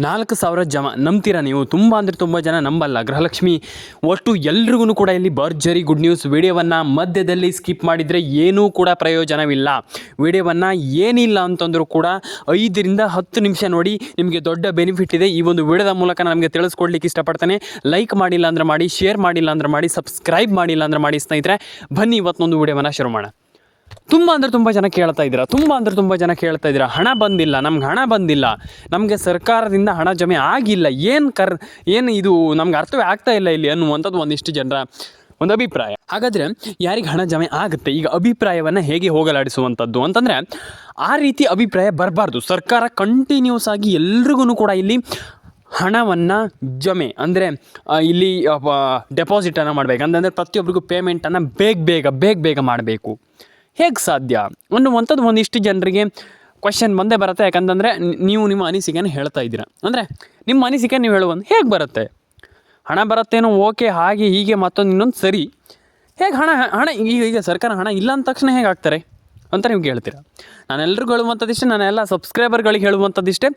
4,000 ಜಮ ನಂಬ್ತೀರಾ ನೀವು? ತುಂಬ ಅಂದರೆ ತುಂಬ ಜನ ನಂಬಲ್ಲ. ಗೃಹಲಕ್ಷ್ಮಿ ಒಟ್ಟು ಎಲ್ರಿಗೂ ಕೂಡ ಇಲ್ಲಿ ಭರ್ಜರಿ ಗುಡ್ ನ್ಯೂಸ್. ವಿಡಿಯೋವನ್ನು ಮಧ್ಯದಲ್ಲಿ ಸ್ಕಿಪ್ ಮಾಡಿದರೆ ಏನೂ ಕೂಡ ಪ್ರಯೋಜನವಿಲ್ಲ. ವಿಡಿಯೋವನ್ನು ಏನಿಲ್ಲ ಅಂತಂದರೂ ಕೂಡ 5ರಿಂದ 10 ನಿಮಿಷ ನೋಡಿ, ನಿಮಗೆ ದೊಡ್ಡ ಬೆನಿಫಿಟ್ ಇದೆ. ಈ ಒಂದು ವಿಡಿಯೋದ ಮೂಲಕ ನಮಗೆ ತಿಳಿಸ್ಕೊಡ್ಲಿಕ್ಕೆ ಇಷ್ಟಪಡ್ತೇನೆ. ಲೈಕ್ ಮಾಡಿಲ್ಲ ಅಂದರೆ ಮಾಡಿ, ಶೇರ್ ಮಾಡಿಲ್ಲ ಅಂದರೆ ಮಾಡಿ, ಸಬ್ಸ್ಕ್ರೈಬ್ ಮಾಡಿಲ್ಲ ಅಂದರೆ ಮಾಡಿ. ಸ್ನೇಹಿತರೆ ಬನ್ನಿ ಇವತ್ತೊಂದು ವಿಡಿಯೋವನ್ನು ಶುರು ಮಾಡೋಣ. ತುಂಬ ಅಂದರೆ ತುಂಬ ಜನ ಕೇಳ್ತಾ ಇದ್ದೀರಾ, ಹಣ ಬಂದಿಲ್ಲ, ನಮ್ಗೆ ಹಣ ಬಂದಿಲ್ಲ, ನಮಗೆ ಸರ್ಕಾರದಿಂದ ಹಣ ಜಮೆ ಆಗಿಲ್ಲ, ಏನು ಇದು ನಮ್ಗೆ ಅರ್ಥವೇ ಆಗ್ತಾ ಇಲ್ಲ ಇಲ್ಲಿ ಅನ್ನುವಂಥದ್ದು ಒಂದಿಷ್ಟು ಜನರ ಒಂದು ಅಭಿಪ್ರಾಯ. ಹಾಗಾದರೆ ಯಾರಿಗೆ ಹಣ ಜಮೆ ಆಗುತ್ತೆ? ಈಗ ಅಭಿಪ್ರಾಯವನ್ನು ಹೇಗೆ ಹೋಗಲಾಡಿಸುವಂಥದ್ದು ಅಂತಂದರೆ, ಆ ರೀತಿ ಅಭಿಪ್ರಾಯ ಬರಬಾರ್ದು. ಸರ್ಕಾರ ಕಂಟಿನ್ಯೂಸ್ ಆಗಿ ಎಲ್ರಿಗೂ ಕೂಡ ಇಲ್ಲಿ ಹಣವನ್ನು ಜಮೆ ಅಂದರೆ ಇಲ್ಲಿ ಡೆಪಾಸಿಟನ್ನು ಮಾಡಬೇಕು ಅಂತಂದರೆ ಪ್ರತಿಯೊಬ್ಬರಿಗೂ ಪೇಮೆಂಟನ್ನು ಬೇಗ ಮಾಡಬೇಕು. ಹೇಗೆ ಸಾಧ್ಯ ಅನ್ನುವಂಥದ್ದು ಒಂದಿಷ್ಟು ಜನರಿಗೆ ಕ್ವೆಶ್ಚನ್ ಬಂದೇ ಬರುತ್ತೆ. ಯಾಕಂತಂದರೆ ನೀವು ನಿಮ್ಮ ಅನಿಸಿಕೆಯನ್ನು ಹೇಳ್ತಾ ಇದ್ದೀರಾ. ಅಂದರೆ ನಿಮ್ಮ ಅನಿಸಿಕೆ ನೀವು ಹೇಳುವಂದು ಹೇಗೆ ಬರುತ್ತೆ? ಹಣ ಬರುತ್ತೇನೋ ಓಕೆ, ಹಾಗೆ ಹೀಗೆ ಮತ್ತೊಂದು ಇನ್ನೊಂದು ಸರಿ. ಹೇಗೆ ಹಣ ಈಗ ಸರ್ಕಾರ ಹಣ ಇಲ್ಲ ಅಂದ ತಕ್ಷಣ ಹೇಗೆ ಆಗ್ತಾರೆ ಅಂತ ನೀವು ಹೇಳ್ತೀರಾ. ನಾನೆಲ್ಲರಿಗೂ ಹೇಳುವಂಥದ್ದಿಷ್ಟೇ, ನಾನೆಲ್ಲ ಸಬ್ಸ್ಕ್ರೈಬರ್ಗಳಿಗೆ ಹೇಳುವಂಥದ್ದಿಷ್ಟೇ.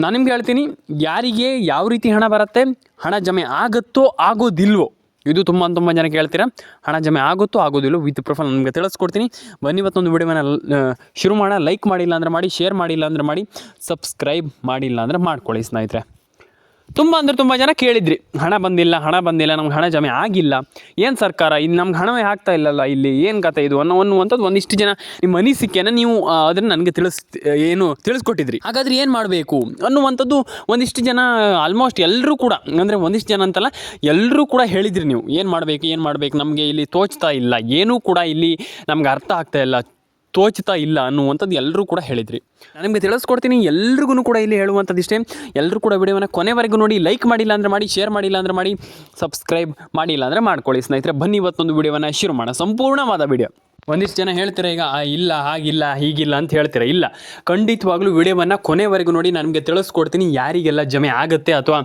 ನಾನು ನಿಮ್ಗೆ ಹೇಳ್ತೀನಿ, ಯಾರಿಗೆ ಯಾವ ರೀತಿ ಹಣ ಬರುತ್ತೆ, ಹಣ ಜಮೆ ಆಗುತ್ತೋ ಆಗೋದಿಲ್ವೋ, ಇದು ತುಂಬ ಜನ ಕೇಳ್ತೀರಾ. ಹಣ ಜಮೆ ಆಗುತ್ತೋ ಆಗೋದಿಲ್ಲ ವಿತ್ ಪ್ರೂಫ್ ನಿಮಗೆ ತಿಳಿಸ್ಕೊಡ್ತೀನಿ. ಬನ್ನಿ ಇವತ್ತೊಂದು ವಿಡಿಯೋವನ್ನು ಶುರು ಮಾಡೋಣ. ಲೈಕ್ ಮಾಡಿಲ್ಲ ಅಂದರೆ ಮಾಡಿ, ಶೇರ್ ಮಾಡಿಲ್ಲ ಅಂದರೆ ಮಾಡಿ, ಸಬ್ಸ್ಕ್ರೈಬ್ ಮಾಡಿಲ್ಲ ಅಂದರೆ ಮಾಡ್ಕೊಳ್ಳಿ ಸ್ನೇಹಿತರೆ. ತುಂಬ ಜನ ಕೇಳಿದ್ರಿ, ಹಣ ಬಂದಿಲ್ಲ, ನಮ್ಗೆ ಹಣ ಜಮೆ ಆಗಿಲ್ಲ, ಏನು ಸರ್ಕಾರ ಇನ್ನು ನಮ್ಗೆ ಹಣವೇ ಆಗ್ತಾ ಇಲ್ಲಲ್ಲ, ಇಲ್ಲಿ ಏನು ಕತೆ ಇದು ಅನ್ನುವಂಥದ್ದು ಒಂದಿಷ್ಟು ಜನ ನಿಮ್ಮ ಅನಿಸಿಕೆಯನ್ನು ನೀವು ಅದನ್ನು ನನಗೆ ತಿಳಿಸ್ಕೊಟ್ಟಿದ್ರಿ. ಹಾಗಾದರೆ ಏನು ಮಾಡಬೇಕು ಅನ್ನುವಂಥದ್ದು ಒಂದಿಷ್ಟು ಜನ ಆಲ್ಮೋಸ್ಟ್ ಎಲ್ಲರೂ ಕೂಡ, ಅಂದರೆ ಒಂದಿಷ್ಟು ಜನ ಅಂತಲ್ಲ, ಎಲ್ಲರೂ ಕೂಡ ಹೇಳಿದ್ರಿ ನೀವು. ಏನು ಮಾಡಬೇಕು ನಮಗೆ ಇಲ್ಲಿ ತೋಚ್ತಾ ಇಲ್ಲ, ಏನೂ ಕೂಡ ಇಲ್ಲಿ ನಮ್ಗೆ ಅರ್ಥ ಆಗ್ತಾ ಇಲ್ಲ, ತೋಚ್ತಾ ಇಲ್ಲ ಅನ್ನುವಂಥದ್ದು ಎಲ್ಲರೂ ಕೂಡ ಹೇಳಿದ್ರಿ. ನಾನು ನಿಮಗೆ ತಿಳಿಸ್ಕೊಡ್ತೀನಿ. ಎಲ್ರಿಗೂ ಕೂಡ ಇಲ್ಲಿ ಹೇಳುವಂಥದ್ದಿಷ್ಟೇ, ಎಲ್ಲರೂ ಕೂಡ ವಿಡಿಯೋವನ್ನು ಕೊನೆವರೆಗೂ ನೋಡಿ. ಲೈಕ್ ಮಾಡಿಲ್ಲ ಅಂದರೆ ಮಾಡಿ, ಶೇರ್ ಮಾಡಿಲ್ಲ ಅಂದರೆ ಮಾಡಿ, ಸಬ್ಸ್ಕ್ರೈಬ್ ಮಾಡಿಲ್ಲ ಅಂದರೆ ಮಾಡ್ಕೊಳ್ಳಿ ಸ್ನೇಹಿತರೆ. ಬನ್ನಿ ಇವತ್ತೊಂದು ವಿಡಿಯೋವನ್ನು ಶುರು ಮಾಡೋಣ, ಸಂಪೂರ್ಣವಾದ ವಿಡಿಯೋ. ಒಂದಿಷ್ಟು ಜನ ಹೇಳ್ತೀರಾ ಈಗ ಇಲ್ಲ ಹಾಗಿಲ್ಲ ಹೀಗಿಲ್ಲ ಅಂತ ಹೇಳ್ತೀರಾ. ಇಲ್ಲ, ಖಂಡಿತವಾಗ್ಲೂ ವಿಡಿಯೋವನ್ನು ಕೊನೆವರೆಗೂ ನೋಡಿ. ನಾನು ನಿಮಗೆ ತಿಳಿಸ್ಕೊಡ್ತೀನಿ ಯಾರಿಗೆಲ್ಲ ಜಮೆ ಆಗುತ್ತೆ, ಅಥವಾ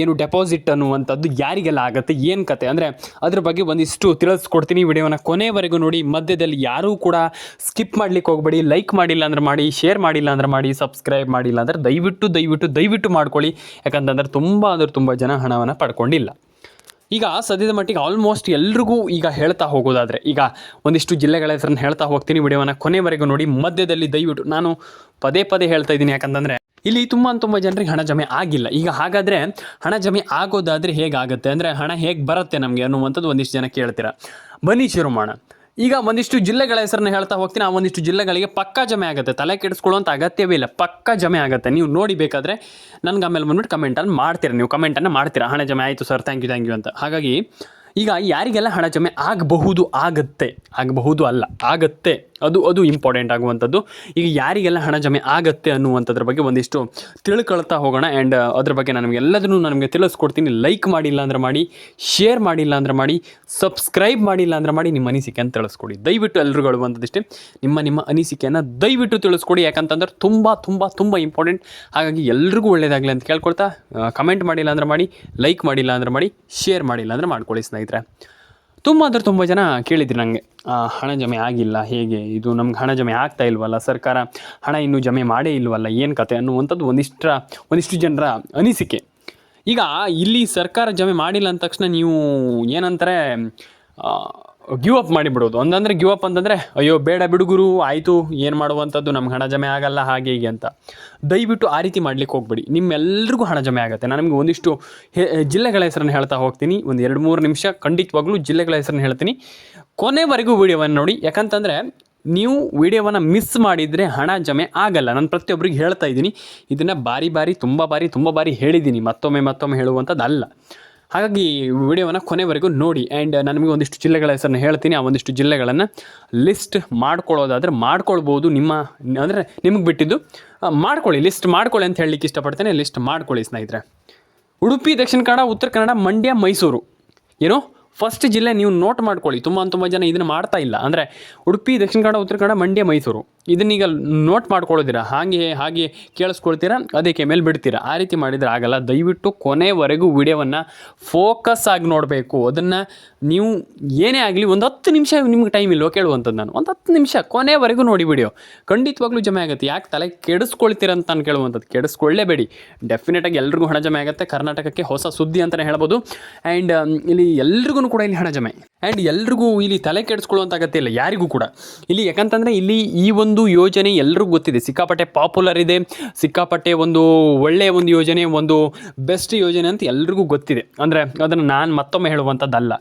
ಏನು ಡೆಪಾಸಿಟ್ ಅನ್ನುವಂಥದ್ದು ಯಾರಿಗೆಲ್ಲ ಆಗುತ್ತೆ, ಏನು ಕತೆ ಅಂದರೆ ಅದ್ರ ಬಗ್ಗೆ ಒಂದಿಷ್ಟು ತಿಳಿಸ್ಕೊಡ್ತೀನಿ. ವಿಡಿಯೋವನ್ನು ಕೊನೆವರೆಗೂ ನೋಡಿ. ಮಧ್ಯದಲ್ಲಿ ಯಾರೂ ಕೂಡ ಸ್ಕಿಪ್ ಮಾಡಲಿಕ್ಕೆ ಹೋಗಬೇಡಿ. ಲೈಕ್ ಮಾಡಿಲ್ಲ ಅಂದರೆ ಮಾಡಿ, ಶೇರ್ ಮಾಡಿಲ್ಲ ಅಂದರೆ ಮಾಡಿ, ಸಬ್ಸ್ಕ್ರೈಬ್ ಮಾಡಿಲ್ಲ ಅಂದರೆ ದಯವಿಟ್ಟು ಮಾಡ್ಕೊಳ್ಳಿ. ಯಾಕಂತಂದರೆ ತುಂಬ ಜನ ಹಣವನ್ನು ಪಡ್ಕೊಂಡಿಲ್ಲ. ಈಗ ಸದ್ಯದ ಮಟ್ಟಿಗೆ ಆಲ್ಮೋಸ್ಟ್ ಎಲ್ರಿಗೂ ಈಗ ಹೇಳ್ತಾ ಹೋಗೋದಾದರೆ, ಈಗ ಒಂದಿಷ್ಟು ಜಿಲ್ಲೆಗಳ ಹೆಸರನ್ನು ಹೇಳ್ತಾ ಹೋಗ್ತೀನಿ. ವಿಡಿಯೋವನ್ನು ಕೊನೆವರೆಗೂ ನೋಡಿ. ಮಧ್ಯದಲ್ಲಿ ದಯವಿಟ್ಟು ನಾನು ಪದೇ ಹೇಳ್ತಾ ಇದ್ದೀನಿ, ಯಾಕಂತಂದರೆ ಇಲ್ಲಿ ತುಂಬ ಜನರಿಗೆ ಹಣ ಜಮೆ ಆಗಿಲ್ಲ. ಈಗ ಹಾಗಾದರೆ ಹಣ ಜಮೆ ಆಗೋದಾದರೆ ಹೇಗಾಗುತ್ತೆ, ಅಂದರೆ ಹಣ ಹೇಗೆ ಬರುತ್ತೆ ನಮಗೆ ಅನ್ನುವಂಥದ್ದು ಒಂದಿಷ್ಟು ಜನ ಕೇಳ್ತೀರಾ. ಬನ್ನಿ ಶುರು ಮಾಡೋಣ. ಈಗ ಒಂದಿಷ್ಟು ಜಿಲ್ಲೆಗಳ ಹೆಸರನ್ನು ಹೇಳ್ತಾ ಹೋಗ್ತೀನಿ. ಆ ಒಂದಿಷ್ಟು ಜಿಲ್ಲೆಗಳಿಗೆ ಪಕ್ಕಾ ಜಮೆ ಆಗುತ್ತೆ, ತಲೆ ಕೆಡಿಸ್ಕೊಳ್ಳುವಂಥ ಅಗತ್ಯವೇ ಇಲ್ಲ, ಪಕ್ಕಾ ಜಮೆ ಆಗುತ್ತೆ. ನೀವು ನೋಡಿ ಬೇಕಾದರೆ ನನಗೆ ಆಮೇಲೆ ಬಂದ್ಬಿಟ್ಟು ಕಮೆಂಟನ್ನು ಮಾಡ್ತೀರಾ, ಹಣ ಜಮೆ ಆಯಿತು ಸರ್, ಥ್ಯಾಂಕ್ ಯು ಅಂತ. ಹಾಗಾಗಿ ಈಗ ಯಾರಿಗೆಲ್ಲ ಹಣ ಜಮೆ ಆಗಬಹುದು ಅಲ್ಲ, ಆಗುತ್ತೆ, ಅದು ಇಂಪಾರ್ಟೆಂಟ್ ಆಗುವಂಥದ್ದು. ಈಗ ಯಾರಿಗೆಲ್ಲ ಹಣ ಜಮೆ ಆಗುತ್ತೆ ಅನ್ನುವಂಥದ್ರ ಬಗ್ಗೆ ಒಂದಿಷ್ಟು ತಿಳ್ಕೊಳ್ತಾ ಹೋಗೋಣ. ಆ್ಯಂಡ್ ಅದ್ರ ಬಗ್ಗೆ ಎಲ್ಲದನ್ನೂ ನನಗೆ ತಿಳಿಸ್ಕೊಡ್ತೀನಿ. ಲೈಕ್ ಮಾಡಿಲ್ಲ ಅಂದರೆ ಮಾಡಿ, ಶೇರ್ ಮಾಡಿಲ್ಲ ಅಂದರೆ ಮಾಡಿ, ಸಬ್ಸ್ಕ್ರೈಬ್ ಮಾಡಿಲ್ಲ ಅಂದರೆ ಮಾಡಿ, ನಿಮ್ಮ ಅನಿಸಿಕೆಯನ್ನು ತಿಳಿಸ್ಕೊಡಿ. ದಯವಿಟ್ಟು ಎಲ್ರಿಗೂ ಹೇಳುವಂಥದ್ದಿಷ್ಟೇ, ನಿಮ್ಮ ಅನಿಸಿಕೆಯನ್ನು ದಯವಿಟ್ಟು ತಿಳಿಸ್ಕೊಡಿ. ಯಾಕಂತಂದ್ರೆ ತುಂಬ ಇಂಪಾರ್ಟೆಂಟ್. ಹಾಗಾಗಿ ಎಲ್ರಿಗೂ ಒಳ್ಳೆಯದಾಗಲಿ ಅಂತ ಕೇಳ್ಕೊಳ್ತಾ, ಕಮೆಂಟ್ ಮಾಡಿಲ್ಲ ಅಂದರೆ ಮಾಡಿ, ಲೈಕ್ ಮಾಡಿಲ್ಲ ಅಂದರೆ ಮಾಡಿ, ಶೇರ್ ಮಾಡಿಲ್ಲ ಅಂದರೆ ಮಾಡ್ಕೊಳ್ಳಿ ಸ್ನೇಹಿತರೆ. ತುಂಬ ಜನ ಕೇಳಿದ್ರಿ ನನಗೆ, ಹಣ ಜಮೆ ಆಗಿಲ್ಲ, ಹೇಗೆ ಇದು ನಮ್ಗೆ ಹಣ ಜಮೆ ಆಗ್ತಾ ಇಲ್ವಲ್ಲ, ಸರ್ಕಾರ ಹಣ ಇನ್ನೂ ಜಮೆ ಮಾಡೇ ಇಲ್ವಲ್ಲ, ಏನು ಕತೆ ಅನ್ನುವಂಥದ್ದು ಒಂದಿಷ್ಟು ಜನರ ಅನಿಸಿಕೆ. ಈಗ ಇಲ್ಲಿ ಸರ್ಕಾರ ಜಮೆ ಮಾಡಿಲ್ಲ ಅಂದ ತಕ್ಷಣ ನೀವು ಏನಂತಾರೆ, ಗಿವ್ ಅಪ್ ಮಾಡಿಬಿಡೋದು. ಅಂದರೆ ಗಿವ್ ಅಪ್ ಅಂತಂದರೆ ಅಯ್ಯೋ ಬೇಡ ಬಿಡುಗರು, ಆಯಿತು ಏನು ಮಾಡುವಂಥದ್ದು, ನಮ್ಗೆ ಹಣ ಜಮೆ ಆಗಲ್ಲ ಹಾಗೆ ಹೀಗೆ ಅಂತ. ದಯವಿಟ್ಟು ಆ ರೀತಿ ಮಾಡಲಿಕ್ಕೆ ಹೋಗ್ಬೇಡಿ. ನಿಮ್ಮೆಲ್ಲರಿಗೂ ಹಣ ಜಮೆ ಆಗುತ್ತೆ. ನಾನು ನಿಮಗೆ ಒಂದಿಷ್ಟು ಜಿಲ್ಲೆಗಳ ಹೆಸರನ್ನು ಹೇಳ್ತಾ ಹೋಗ್ತೀನಿ. ಒಂದು 2-3 ನಿಮಿಷ ಖಂಡಿತವಾಗ್ಲೂ ಜಿಲ್ಲೆಗಳ ಹೆಸರನ್ನು ಹೇಳ್ತೀನಿ. ಕೊನೆವರೆಗೂ ವಿಡಿಯೋವನ್ನು ನೋಡಿ. ಯಾಕಂತಂದರೆ ನೀವು ವಿಡಿಯೋವನ್ನು ಮಿಸ್ ಮಾಡಿದರೆ ಹಣ ಜಮೆ ಆಗಲ್ಲ. ನಾನು ಪ್ರತಿಯೊಬ್ಬರಿಗೆ ಹೇಳ್ತಾ ಇದ್ದೀನಿ. ಇದನ್ನು ತುಂಬ ಬಾರಿ ಹೇಳಿದ್ದೀನಿ, ಮತ್ತೊಮ್ಮೆ ಹೇಳುವಂಥದ್ದಲ್ಲ. ಹಾಗಾಗಿ ವಿಡಿಯೋವನ್ನು ಕೊನೆವರೆಗೂ ನೋಡಿ. ಆ್ಯಂಡ್ ನಾನು ನಿಮಗೆ ಒಂದಿಷ್ಟು ಜಿಲ್ಲೆಗಳ ಹೆಸರನ್ನು ಹೇಳ್ತೀನಿ. ಆ ಒಂದಿಷ್ಟು ಜಿಲ್ಲೆಗಳನ್ನು ಲಿಸ್ಟ್ ಮಾಡ್ಕೊಳ್ಳೋದಾದರೆ ಮಾಡ್ಕೊಳ್ಬೋದು. ಅಂದರೆ ನಿಮಗೆ ಬಿಟ್ಟಿದ್ದು, ಲಿಸ್ಟ್ ಮಾಡ್ಕೊಳ್ಳಿ ಅಂತ ಹೇಳಲಿಕ್ಕೆ ಇಷ್ಟಪಡ್ತೇನೆ. ಲಿಸ್ಟ್ ಮಾಡ್ಕೊಳ್ಳಿ ಸ್ನೇಹಿತರೆ. ಉಡುಪಿ, ದಕ್ಷಿಣ ಕನ್ನಡ, ಉತ್ತರ ಕನ್ನಡ, ಮಂಡ್ಯ, ಮೈಸೂರು, ಫಸ್ಟ್ ಜಿಲ್ಲೆ ನೀವು ನೋಟ್ ಮಾಡ್ಕೊಳ್ಳಿ. ತುಂಬ ಜನ ಇದನ್ನು ಮಾಡ್ತಾ ಇಲ್ಲ. ಅಂದರೆ ಉಡುಪಿ, ದಕ್ಷಿಣ ಕನ್ನಡ, ಉತ್ತರ ಕನ್ನಡ, ಮಂಡ್ಯ, ಮೈಸೂರು ಇದನ್ನೀಗ ನೋಟ್ ಮಾಡ್ಕೊಳ್ಳೋದಿರ, ಹಾಗೆ ಕೇಳಿಸ್ಕೊಳ್ತೀರಾ, ಅದಕ್ಕೆ ಮೇಲೆ ಬಿಡ್ತೀರಾ. ಆ ರೀತಿ ಮಾಡಿದರೆ ಆಗಲ್ಲ. ದಯವಿಟ್ಟು ಕೊನೆವರೆಗೂ ವಿಡಿಯೋವನ್ನು ಫೋಕಸ್ ಆಗಿ ನೋಡಬೇಕು. ಅದನ್ನು ನೀವು ಏನೇ ಆಗಲಿ ಒಂದು 10 ನಿಮಿಷ ನಿಮ್ಗೆ ಟೈಮ್ ಇಲ್ವೋ ಕೇಳುವಂಥದ್ದು. ನಾನು ಒಂದು 10 ನಿಮಿಷ ಕೊನೆವರೆಗೂ ನೋಡಿ ವಿಡಿಯೋ, ಖಂಡಿತವಾಗ್ಲೂ ಜಮೆ ಆಗುತ್ತೆ. ಯಾಕೆ ತಲೆ ಕೆಡಿಸ್ಕೊಳ್ತೀರ ಅಂತ ನಾನು ಕೇಳುವಂಥದ್ದು. ಕೆಡಿಸ್ಕೊಳ್ಳೇಬೇಡಿ. ಡೆಫಿನೆಟಾಗಿ ಎಲ್ರಿಗೂ ಹಣ ಜಮೆ ಆಗುತ್ತೆ. ಕರ್ನಾಟಕಕ್ಕೆ ಹೊಸ ಸುದ್ದಿ ಅಂತಲೇ ಹೇಳ್ಬೋದು. ಆ್ಯಂಡ್ ಇಲ್ಲಿ ಎಲ್ರಿಗೂ ಕೂಡ ಇಲ್ಲಿ ಹಣ ಜಮೆ, ಆ್ಯಂಡ್ ಎಲ್ರಿಗೂ ಇಲ್ಲಿ ತಲೆ ಕೆಡಿಸ್ಕೊಳ್ಳುವಂಥ ಅಗತ್ಯ ಇಲ್ಲ ಯಾರಿಗೂ ಕೂಡ ಇಲ್ಲಿ. ಯಾಕಂತಂದರೆ ಇಲ್ಲಿ ಈ ಒಂದು ಯೋಜನೆ ಎಲ್ರಿಗೂ ಗೊತ್ತಿದೆ, ಸಿಕ್ಕಾಪಟ್ಟೆ ಪಾಪ್ಯುಲರ್ ಇದೆ, ಸಿಕ್ಕಾಪಟ್ಟೆ ಒಂದು ಒಳ್ಳೆಯ ಒಂದು ಯೋಜನೆ, ಒಂದು ಬೆಸ್ಟ್ ಯೋಜನೆ ಅಂತ ಎಲ್ರಿಗೂ ಗೊತ್ತಿದೆ. ಅಂದರೆ ಅದನ್ನು ನಾನು ಮತ್ತೊಮ್ಮೆ ಹೇಳುವಂಥದ್ದಲ್ಲ.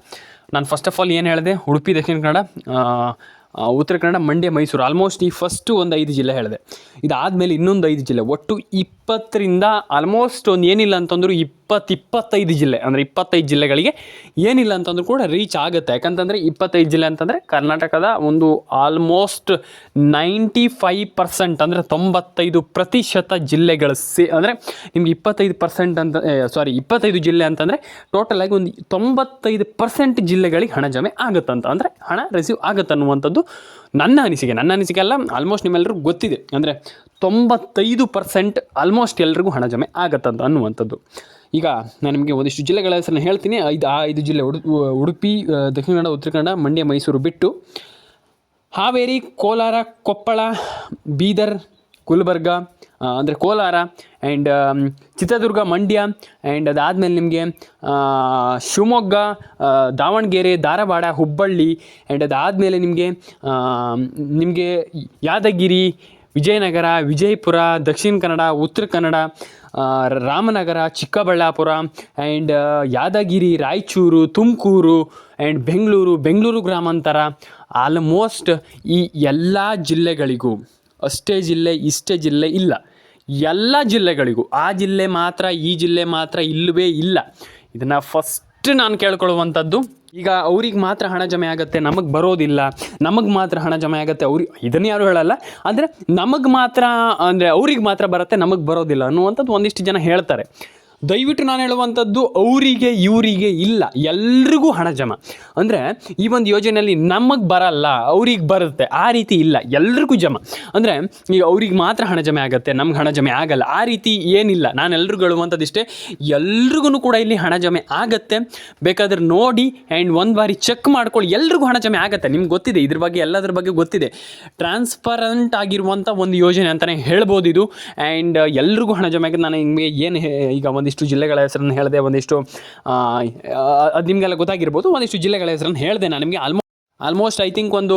ನಾನು ಫಸ್ಟ್ ಆಫ್ ಆಲ್ ಏನು ಹೇಳಿದೆ, ಉಡುಪಿ, ದಕ್ಷಿಣ ಕನ್ನಡ, ಉತ್ತರ ಕನ್ನಡ, ಮಂಡ್ಯ, ಮೈಸೂರು, ಆಲ್ಮೋಸ್ಟ್ ಈ ಫಸ್ಟು ಒಂದು 5 ಜಿಲ್ಲೆ ಹೇಳಿದೆ. ಇದಾದಮೇಲೆ ಇನ್ನೊಂದು 5 ಜಿಲ್ಲೆ, ಒಟ್ಟು 20ರಿಂದ ಆಲ್ಮೋಸ್ಟ್ ಒಂದು ಏನಿಲ್ಲ ಅಂತಂದ್ರು 25 ಜಿಲ್ಲೆ, ಅಂದರೆ 25 ಜಿಲ್ಲೆಗಳಿಗೆ ಏನಿಲ್ಲ ಅಂತಂದ್ರೂ ಕೂಡ ರೀಚ್ ಆಗುತ್ತೆ. ಯಾಕಂತಂದರೆ 25 ಜಿಲ್ಲೆ ಅಂತಂದರೆ ಕರ್ನಾಟಕದ ಒಂದು ಆಲ್ಮೋಸ್ಟ್ 95% ಅಂದರೆ 95% ಜಿಲ್ಲೆಗಳು ಅಂದರೆ ನಿಮ್ಗೆ 25% ಅಂತ 25 ಜಿಲ್ಲೆ ಅಂತಂದರೆ ಟೋಟಲಾಗಿ ಒಂದು 95% ಜಿಲ್ಲೆಗಳಿಗೆ ಹಣ ಜಮೆ ಆಗುತ್ತಂತ, ಅಂದರೆ ಹಣ ರಿಸೀವ್ ಆಗುತ್ತೆ ಅನ್ನುವಂಥದ್ದು ನನ್ನ ಅನಿಸಿಕೆ ಅಲ್ಲ, ಆಲ್ಮೋಸ್ಟ್ ನಿಮ್ಮೆಲ್ಲರಿಗೂ ಗೊತ್ತಿದೆ. ಅಂದರೆ 95% ಆಲ್ಮೋಸ್ಟ್ ಎಲ್ರಿಗೂ ಹಣ ಜಮೆ ಆಗತ್ತಂತ ಅನ್ನುವಂಥದ್ದು. ಈಗ ನಾನು ನಿಮಗೆ ಒಂದಿಷ್ಟು ಜಿಲ್ಲೆಗಳ ಹೆಸರನ್ನು ಹೇಳ್ತೀನಿ. 5 ಜಿಲ್ಲೆ ಉಡುಪಿ, ದಕ್ಷಿಣ ಕನ್ನಡ, ಉತ್ತರ ಕನ್ನಡ, ಮಂಡ್ಯ, ಮೈಸೂರು ಬಿಟ್ಟು ಹಾವೇರಿ, ಕೋಲಾರ, ಕೊಪ್ಪಳ, ಬೀದರ್, ಗುಲ್ಬರ್ಗ ಅಂದರೆ ಕೋಲಾರ, ಆ್ಯಂಡ್ ಚಿತ್ರದುರ್ಗ, ಮಂಡ್ಯ, ಆ್ಯಂಡ್ ಅದಾದಮೇಲೆ ನಿಮಗೆ ಶಿವಮೊಗ್ಗ, ದಾವಣಗೆರೆ, ಧಾರವಾಡ, ಹುಬ್ಬಳ್ಳಿ, ಆ್ಯಂಡ್ ಅದಾದಮೇಲೆ ನಿಮಗೆ ಯಾದಗಿರಿ, ವಿಜಯನಗರ, ವಿಜಯಪುರ, ದಕ್ಷಿಣ ಕನ್ನಡ, ಉತ್ತರ ಕನ್ನಡ, ರಾಮನಗರ, ಚಿಕ್ಕಬಳ್ಳಾಪುರ, ಆ್ಯಂಡ್ ಯಾದಗಿರಿ, ರಾಯಚೂರು, ತುಮಕೂರು, ಆ್ಯಂಡ್ ಬೆಂಗಳೂರು ಗ್ರಾಮಾಂತರ. ಆಲ್ಮೋಸ್ಟ್ ಈ ಎಲ್ಲ ಜಿಲ್ಲೆಗಳಿಗೂ ಇಷ್ಟೇ ಜಿಲ್ಲೆ ಇಲ್ಲ, ಎಲ್ಲ ಜಿಲ್ಲೆಗಳಿಗೂ ಆ ಜಿಲ್ಲೆ ಮಾತ್ರ, ಈ ಜಿಲ್ಲೆ ಮಾತ್ರ ಇಲ್ಲವೇ ಇಲ್ಲ. ಇದನ್ನು ಫಸ್ಟ್ ನಾನು ಕೇಳ್ಕೊಳ್ಳುವಂಥದ್ದು. ಈಗ ಅವ್ರಿಗೆ ಮಾತ್ರ ಹಣ ಜಮೆ ಆಗುತ್ತೆ, ನಮಗೆ ಬರೋದಿಲ್ಲ, ನಮಗೆ ಮಾತ್ರ ಹಣ ಜಮೆ ಆಗುತ್ತೆ, ಇದನ್ನು ಯಾರು ಹೇಳಲ್ಲ. ಅಂದರೆ ನಮಗೆ ಮಾತ್ರ, ಅಂದರೆ ಅವ್ರಿಗೆ ಮಾತ್ರ ಬರುತ್ತೆ, ನಮಗೆ ಬರೋದಿಲ್ಲ ಅನ್ನುವಂಥದ್ದು ಒಂದಿಷ್ಟು ಜನ ಹೇಳ್ತಾರೆ. ದಯವಿಟ್ಟು ನಾನು ಹೇಳುವಂಥದ್ದು ಅವರಿಗೆ ಇವರಿಗೆ ಇಲ್ಲ, ಎಲ್ರಿಗೂ ಹಣ ಜಮೆ. ಅಂದರೆ ಈ ಒಂದು ಯೋಜನೆಯಲ್ಲಿ ನಮಗೆ ಬರಲ್ಲ, ಅವ್ರಿಗೆ ಬರುತ್ತೆ, ಆ ರೀತಿ ಇಲ್ಲ, ಎಲ್ರಿಗೂ ಜಮೆ. ಅಂದರೆ ಈಗ ಅವ್ರಿಗೆ ಮಾತ್ರ ಹಣ ಜಮೆ ಆಗುತ್ತೆ, ನಮ್ಗೆ ಹಣ ಜಮೆ ಆಗಲ್ಲ, ಆ ರೀತಿ ಏನಿಲ್ಲ. ನಾನು ಎಲ್ರಿಗೂ ಹೇಳುವಂಥದ್ದು ಇಷ್ಟೇ, ಎಲ್ರಿಗೂ ಕೂಡ ಇಲ್ಲಿ ಹಣ ಜಮೆ ಆಗುತ್ತೆ. ಬೇಕಾದ್ರೆ ನೋಡಿ ಆ್ಯಂಡ್ ಒಂದು ಬಾರಿ ಚೆಕ್ ಮಾಡ್ಕೊಳ್ಳಿ, ಎಲ್ರಿಗೂ ಹಣ ಜಮೆ ಆಗುತ್ತೆ. ನಿಮ್ಗೆ ಗೊತ್ತಿದೆ, ಇದ್ರ ಬಗ್ಗೆ ಎಲ್ಲದ್ರ ಬಗ್ಗೆ ಗೊತ್ತಿದೆ. ಟ್ರಾನ್ಸ್ಪರೆಂಟ್ ಆಗಿರುವಂಥ ಒಂದು ಯೋಜನೆ ಅಂತಲೇ ಹೇಳ್ಬೋದು ಇದು. ಆ್ಯಂಡ್ ಎಲ್ರಿಗೂ ಹಣ ಜಮೆ ಆಗುತ್ತೆ. ನಾನು ನಿಮಗೆ ಈಗ ಒಂದಿಷ್ಟು ಜಿಲ್ಲೆಗಳ ಹೆಸರನ್ನು ಹೇಳಿದೆ, ಒಂದಿಷ್ಟು ಅದು ನಿಮಗೆಲ್ಲ ಗೊತ್ತಾಗಿರ್ಬೋದು. ಒಂದಿಷ್ಟು ಜಿಲ್ಲೆಗಳ ಹೆಸರನ್ನು ಹೇಳಿದೆ ನಾನು ನಿಮಗೆ. ಆಲ್ಮೋಸ್ಟ್ ಐ ಥಿಂಕ್ ಒಂದು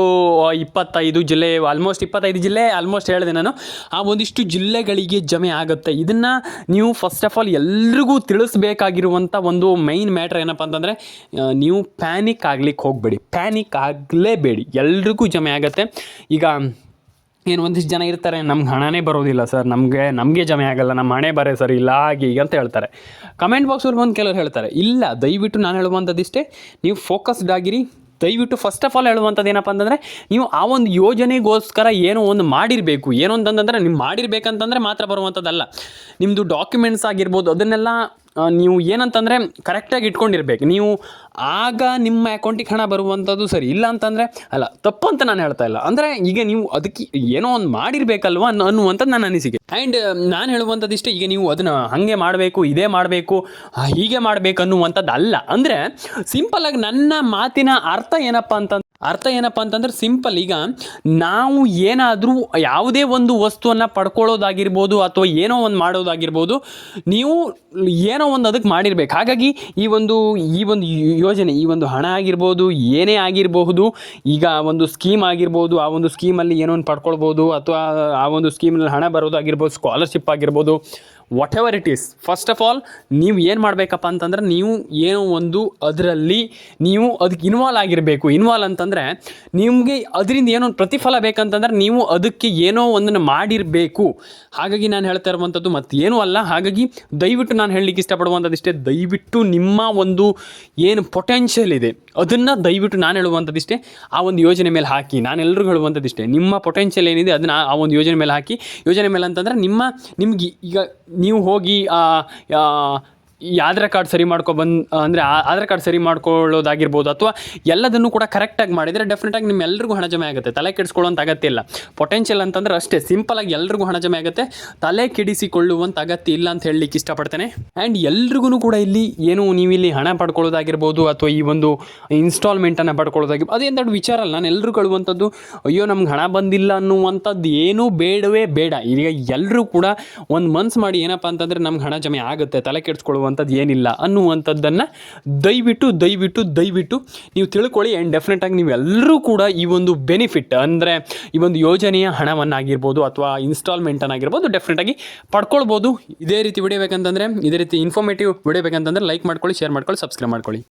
25 ಜಿಲ್ಲೆ, ಆಲ್ಮೋಸ್ಟ್ 25 ಜಿಲ್ಲೆ ಆಲ್ಮೋಸ್ಟ್ ಹೇಳಿದೆ ನಾನು. ಆ ಒಂದಿಷ್ಟು ಜಿಲ್ಲೆಗಳಿಗೆ ಜಮೆ ಆಗುತ್ತೆ. ಇದನ್ನು ನೀವು ಫಸ್ಟ್ ಆಫ್ ಆಲ್ ಎಲ್ರಿಗೂ ತಿಳಿಸ್ಬೇಕಾಗಿರುವಂಥ ಒಂದು ಮೈನ್ ಮ್ಯಾಟ್ರ್ ಏನಪ್ಪ ಅಂತಂದರೆ, ನೀವು ಪ್ಯಾನಿಕ್ ಆಗ್ಲಿಕ್ಕೆ ಹೋಗಬೇಡಿ, ಪ್ಯಾನಿಕ್ ಆಗಲೇಬೇಡಿ, ಎಲ್ರಿಗೂ ಜಮೆ ಆಗುತ್ತೆ. ಈಗ ಏನು ಒಂದಿಷ್ಟು ಜನ ಇರ್ತಾರೆ, ನಮ್ಗೆ ಹಣನೇ ಬರೋದಿಲ್ಲ ಸರ್, ನಮಗೆ ಜಮೆ ಆಗಲ್ಲ, ನಮ್ಮ ಹಣೆ ಬರೇ ಸರ್ ಇಲ್ಲ ಹಾಗೆ ಈಗ ಅಂತ ಹೇಳ್ತಾರೆ. ಕಮೆಂಟ್ ಬಾಕ್ಸಲ್ಲಿ ಬಂದು ಕೆಲವರು ಹೇಳ್ತಾರೆ. ಇಲ್ಲ, ದಯವಿಟ್ಟು ನಾನು ಹೇಳುವಂಥದ್ದು ಇಷ್ಟೇ, ನೀವು ಫೋಕಸ್ಡ್ ಆಗಿರಿ. ದಯವಿಟ್ಟು ಫಸ್ಟ್ ಆಫ್ ಆಲ್ ಹೇಳುವಂಥದ್ದು ಏನಪ್ಪ ಅಂತಂದರೆ, ನೀವು ಆ ಒಂದು ಯೋಜನೆಗೋಸ್ಕರ ಏನೋ ಒಂದು ಮಾಡಿರಬೇಕು. ಏನು ಅಂತಂದರೆ ನೀವು ಮಾಡಿರ್ಬೇಕಂತಂದರೆ ಮಾತ್ರ ಬರುವಂಥದ್ದಲ್ಲ, ನಿಮ್ಮದು ಡಾಕ್ಯುಮೆಂಟ್ಸ್ ಆಗಿರ್ಬೋದು, ಅದನ್ನೆಲ್ಲ ನೀವು ಏನಂತಂದರೆ ಕರೆಕ್ಟಾಗಿ ಇಟ್ಕೊಂಡಿರ್ಬೇಕು ನೀವು. ಆಗ ನಿಮ್ಮ ಅಕೌಂಟಿಗೆ ಹಣ ಬರುವಂಥದ್ದು ಸರಿ. ಇಲ್ಲ ಅಂತಂದರೆ ಅಲ್ಲ, ತಪ್ಪು ಅಂತ ನಾನು ಹೇಳ್ತಾ ಇಲ್ಲ. ಅಂದರೆ ಈಗ ನೀವು ಅದಕ್ಕೆ ಏನೋ ಒಂದು ಮಾಡಿರಬೇಕಲ್ವ ಅನ್ನುವಂಥದ್ದು ನನ್ನ ಅನಿಸಿಕೆ. ಆ್ಯಂಡ್ ನಾನು ಹೇಳುವಂಥದ್ದು ಇಷ್ಟೇ, ಈಗ ನೀವು ಅದನ್ನು ಹಾಗೆ ಮಾಡಬೇಕು, ಇದೇ ಮಾಡಬೇಕು, ಹೀಗೆ ಮಾಡಬೇಕು ಅನ್ನುವಂಥದ್ದು ಅಲ್ಲ. ಅಂದರೆ ಸಿಂಪಲ್ಲಾಗಿ ನನ್ನ ಮಾತಿನ ಅರ್ಥ ಏನಪ್ಪ ಅಂತಂದ್ರೆ ಸಿಂಪಲ್. ಈಗ ನಾವು ಏನಾದರೂ ಯಾವುದೇ ಒಂದು ವಸ್ತುವನ್ನು ಪಡ್ಕೊಳ್ಳೋದಾಗಿರ್ಬೋದು ಅಥವಾ ಏನೋ ಒಂದು ಮಾಡೋದಾಗಿರ್ಬೋದು, ನೀವು ಏನೋ ಒಂದು ಅದಕ್ಕೆ ಮಾಡಿರ್ಬೇಕು. ಹಾಗಾಗಿ ಈ ಒಂದು ಯೋಜನೆ, ಈ ಒಂದು ಹಣ ಆಗಿರ್ಬೋದು, ಏನೇ ಆಗಿರಬಹುದು, ಈಗ ಒಂದು ಸ್ಕೀಮ್ ಆಗಿರ್ಬೋದು, ಆ ಒಂದು ಸ್ಕೀಮಲ್ಲಿ ಏನೋ ಒಂದು ಪಡ್ಕೊಳ್ಬೋದು, ಅಥವಾ ಆ ಒಂದು ಸ್ಕೀಮಲ್ಲಿ ಹಣ ಬರೋದಾಗಿರ್ಬೋದು, ಸ್ಕಾಲರ್ಶಿಪ್ ಆಗಿರ್ಬೋದು, what ever it is. First of all ನೀವು ಏನು ಮಾಡಬೇಕಪ್ಪ ಅಂತಂದ್ರೆ, ನೀವು ಏನೋ ಒಂದು ಅದರಲ್ಲಿ ನೀವು ಅದಕ್ಕೆ ಇನ್ವಾಲ್ವ್ ಆಗಿರಬೇಕು. ಇನ್ವಾಲ್ವ್ ಅಂತಂದರೆ ನಿಮಗೆ ಅದರಿಂದ ಏನೋ ಒಂದು ಪ್ರತಿಫಲ ಬೇಕಂತಂದ್ರೆ ನೀವು ಅದಕ್ಕೆ ಏನೋ ಒಂದನ್ನು ಮಾಡಿರಬೇಕು. ಹಾಗಾಗಿ ನಾನು ಹೇಳ್ತಾ ಇರುವಂಥದ್ದು ಮತ್ತೇನೂ ಅಲ್ಲ. ಹಾಗಾಗಿ ದಯವಿಟ್ಟು ನಾನು ಹೇಳಲಿಕ್ಕೆ ಇಷ್ಟಪಡುವಂಥದ್ದು ಇಷ್ಟೇ, ದಯವಿಟ್ಟು ನಿಮ್ಮ ಒಂದು ಏನು ಪೊಟೆನ್ಷಿಯಲ್ ಇದೆ ಅದನ್ನು ದಯವಿಟ್ಟು ನಾನು ಹೇಳುವಂಥದ್ದು ಇಷ್ಟೇ, ಆ ಒಂದು ಯೋಜನೆ ಮೇಲೆ ಹಾಕಿ. ನಾನು ಎಲ್ರಿಗೂ ಹೇಳುವಂಥದ್ದು ಇಷ್ಟೇ, ನಿಮ್ಮ ಪೊಟೆನ್ಷಿಯಲ್ ಏನಿದೆ ಅದನ್ನು ಆ ಒಂದು ಯೋಜನೆ ಮೇಲೆ ಹಾಕಿ. ಯೋಜನೆ ಮೇಲೆ ಅಂತಂದರೆ ನಿಮಗೆ ಈಗ ನೀವು ಹೋಗಿ ಈ ಆಧಾರ್ ಕಾರ್ಡ್ ಸರಿ ಅಂದರೆ ಆಧಾರ್ ಕಾರ್ಡ್ ಸರಿ ಮಾಡ್ಕೊಳ್ಳೋದಾಗಿರ್ಬೋದು, ಅಥವಾ ಎಲ್ಲದನ್ನು ಕೂಡ ಕರೆಕ್ಟಾಗಿ ಮಾಡಿದರೆ ಡೆಫಿನೆಟಾಗಿ ನಿಮ್ಮೆಲ್ಲರಿಗೂ ಹಣ ಜಮೆ ಆಗುತ್ತೆ. ತಲೆ ಕೆಡಿಸ್ಕೊಳ್ಳೋಂಥ ಅಗತ್ಯ ಇಲ್ಲ. ಪೊಟೆನ್ಷಿಯಲ್ ಅಂತಂದರೆ ಅಷ್ಟೇ ಸಿಂಪಲಾಗಿ ಎಲ್ರಿಗೂ ಹಣ ಜಮೆ ಆಗುತ್ತೆ. ತಲೆ ಕೆಡಿಸಿಕೊಳ್ಳುವಂಥ ಅಗತ್ಯ ಇಲ್ಲ ಅಂತ ಹೇಳಲಿಕ್ಕೆ ಇಷ್ಟಪಡ್ತೇನೆ. ಆ್ಯಂಡ್ ಎಲ್ರಿಗೂ ಕೂಡ ಇಲ್ಲಿ ಏನು ನೀವು ಇಲ್ಲಿ ಹಣ ಪಡ್ಕೊಳ್ಳೋದಾಗಿರ್ಬೋದು ಅಥವಾ ಈ ಒಂದು ಇನ್ಸ್ಟಾಲ್ಮೆಂಟನ್ನು ಪಡ್ಕೊಳ್ಳೋದಾಗಿರ್ಬೋದು ಅದೇನು ದೊಡ್ಡ ವಿಚಾರ ಅಲ್ಲ. ನಾನು ಎಲ್ಲರೂ ಹೇಳುವಂಥದ್ದು ಅಯ್ಯೋ ನಮ್ಗೆ ಹಣ ಬಂದಿಲ್ಲ ಅನ್ನುವಂಥದ್ದು ಏನೂ ಬೇಡವೇ ಬೇಡ. ಈಗ ಎಲ್ಲರೂ ಕೂಡ ಒಂದು ಮನ್ಸು ಮಾಡಿ ಏನಪ್ಪ ಅಂತಂದರೆ ನಮ್ಗೆ ಹಣ ಜಮೆ ಆಗುತ್ತೆ, ತಲೆ ಕೆಡಿಸ್ಕೊಳ್ಳುವಂಥದ್ದು ಏನಿಲ್ಲ ಅನ್ನುವಂಥದ್ದನ್ನು ದಯವಿಟ್ಟು ನೀವು ತಿಳ್ಕೊಳ್ಳಿ. ಆ್ಯಂಡ್ ಡೆಫಿನೆಟಾಗಿ ನೀವೆಲ್ಲರೂ ಕೂಡ ಈ ಒಂದು ಬೆನಿಫಿಟ್ ಅಂದರೆ ಈ ಒಂದು ಯೋಜನೆಯ ಹಣವನ್ನಾಗಿರ್ಬೋದು ಅಥವಾ ಇನ್ಸ್ಟಾಲ್ಮೆಂಟನ್ನಾಗಿರ್ಬೋದು ಡೆಫಿನೆಟಾಗಿ ಪಡ್ಕೊಳ್ಬೋದು. ಇದೇ ರೀತಿ ವಿಡಿಯೋ ಬೇಕಂತಂದರೆ, ಇದೇ ರೀತಿ ಇನ್ಫಾರ್ಮೇಟಿವ್ ವಿಡಿಯೋ ಬೇಕಂತಂದರೆ ಲೈಕ್ ಮಾಡ್ಕೊಳ್ಳಿ, ಶೇರ್ ಮಾಡ್ಕೊಳ್ಳಿ, ಸಬ್ಸ್ಕ್ರೈಬ್ ಮಾಡ್ಕೊಳ್ಳಿ.